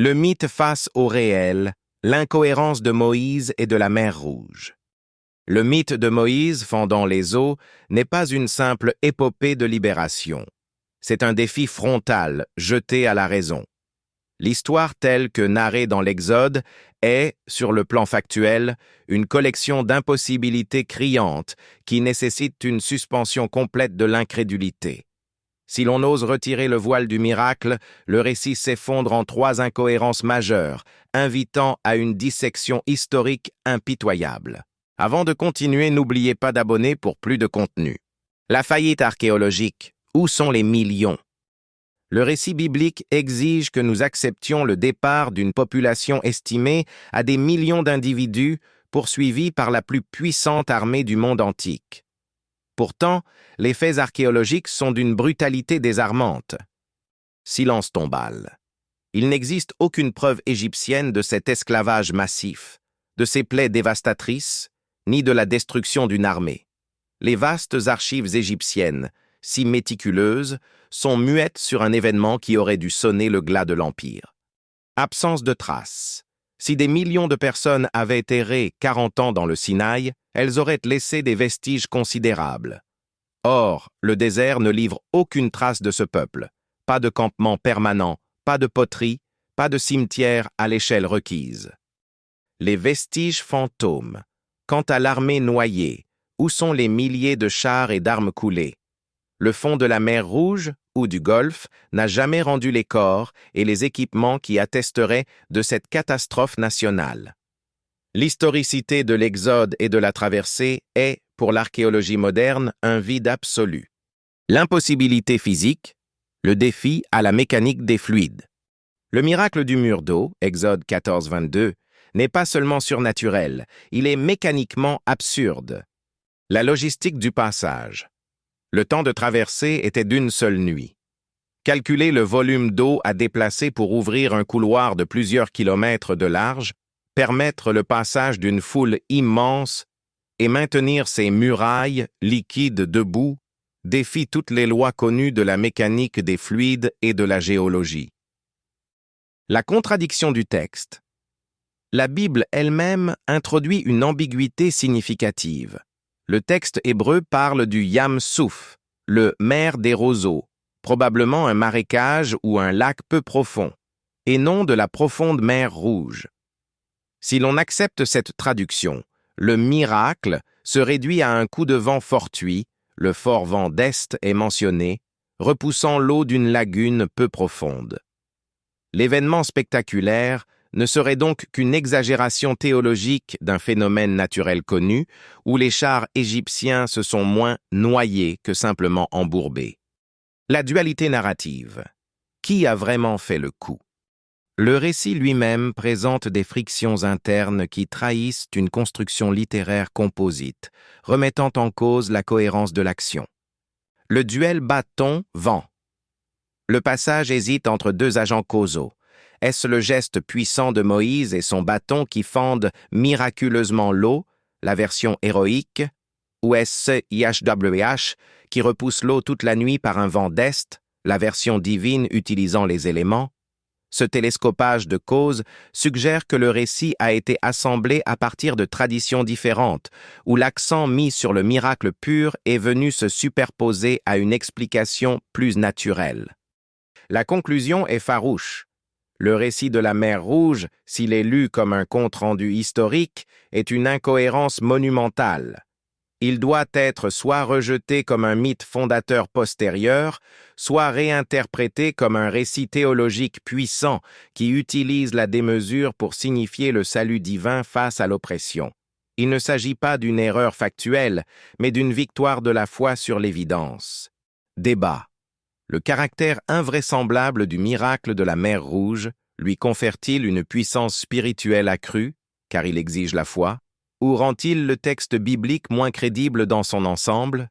Le mythe face au réel, l'incohérence de Moïse et de la mer Rouge. Le mythe de Moïse fendant les eaux n'est pas une simple épopée de libération. C'est un défi frontal jeté à la raison. L'histoire telle que narrée dans l'Exode est, sur le plan factuel, une collection d'impossibilités criantes qui nécessitent une suspension complète de l'incrédulité. Si l'on ose retirer le voile du miracle, le récit s'effondre en trois incohérences majeures, invitant à une dissection historique impitoyable. Avant de continuer, n'oubliez pas d'abonner pour plus de contenu. La faillite archéologique. Où sont les millions? Le récit biblique exige que nous acceptions le départ d'une population estimée à des millions d'individus poursuivis par la plus puissante armée du monde antique. Pourtant, les faits archéologiques sont d'une brutalité désarmante. Silence tombal. Il n'existe aucune preuve égyptienne de cet esclavage massif, de ces plaies dévastatrices, ni de la destruction d'une armée. Les vastes archives égyptiennes, si méticuleuses, sont muettes sur un événement qui aurait dû sonner le glas de l'Empire. Absence de traces. Si des millions de personnes avaient erré 40 ans dans le Sinaï, elles auraient laissé des vestiges considérables. Or, le désert ne livre aucune trace de ce peuple. Pas de campement permanent, pas de poterie, pas de cimetière à l'échelle requise. Les vestiges fantômes. Quant à l'armée noyée, où sont les milliers de chars et d'armes coulées? Le fond de la mer Rouge ou du Golfe n'a jamais rendu les corps et les équipements qui attesteraient de cette catastrophe nationale. L'historicité de l'Exode et de la traversée est, pour l'archéologie moderne, un vide absolu. L'impossibilité physique, le défi à la mécanique des fluides. Le miracle du mur d'eau, Exode 14-22, n'est pas seulement surnaturel, il est mécaniquement absurde. La logistique du passage. Le temps de traversée était d'une seule nuit. Calculer le volume d'eau à déplacer pour ouvrir un couloir de plusieurs kilomètres de large, permettre le passage d'une foule immense et maintenir ces murailles liquides debout défie toutes les lois connues de la mécanique des fluides et de la géologie. La contradiction du texte. La Bible elle-même introduit une ambiguïté significative. Le texte hébreu parle du Yam Souf, le mer des roseaux, probablement un marécage ou un lac peu profond, et non de la profonde mer Rouge. Si l'on accepte cette traduction, le miracle se réduit à un coup de vent fortuit, le fort vent d'est est mentionné, repoussant l'eau d'une lagune peu profonde. L'événement spectaculaire ne serait donc qu'une exagération théologique d'un phénomène naturel connu, où les chars égyptiens se sont moins noyés que simplement embourbés. La dualité narrative. Qui a vraiment fait le coup? Le récit lui-même présente des frictions internes qui trahissent une construction littéraire composite, remettant en cause la cohérence de l'action. Le duel bâton-vent. Le passage hésite entre deux agents causaux. Est-ce le geste puissant de Moïse et son bâton qui fendent miraculeusement l'eau, la version héroïque, ou est-ce YHWH qui repousse l'eau toute la nuit par un vent d'est, la version divine utilisant les éléments? Ce télescopage de causes suggère que le récit a été assemblé à partir de traditions différentes, où l'accent mis sur le miracle pur est venu se superposer à une explication plus naturelle. La conclusion est farouche. Le récit de la mer Rouge, s'il est lu comme un compte-rendu historique, est une incohérence monumentale. Il doit être soit rejeté comme un mythe fondateur postérieur, soit réinterprété comme un récit théologique puissant qui utilise la démesure pour signifier le salut divin face à l'oppression. Il ne s'agit pas d'une erreur factuelle, mais d'une victoire de la foi sur l'évidence. Débat. Le caractère invraisemblable du miracle de la mer Rouge lui confère-t-il une puissance spirituelle accrue, car il exige la foi, ou rend-il le texte biblique moins crédible dans son ensemble?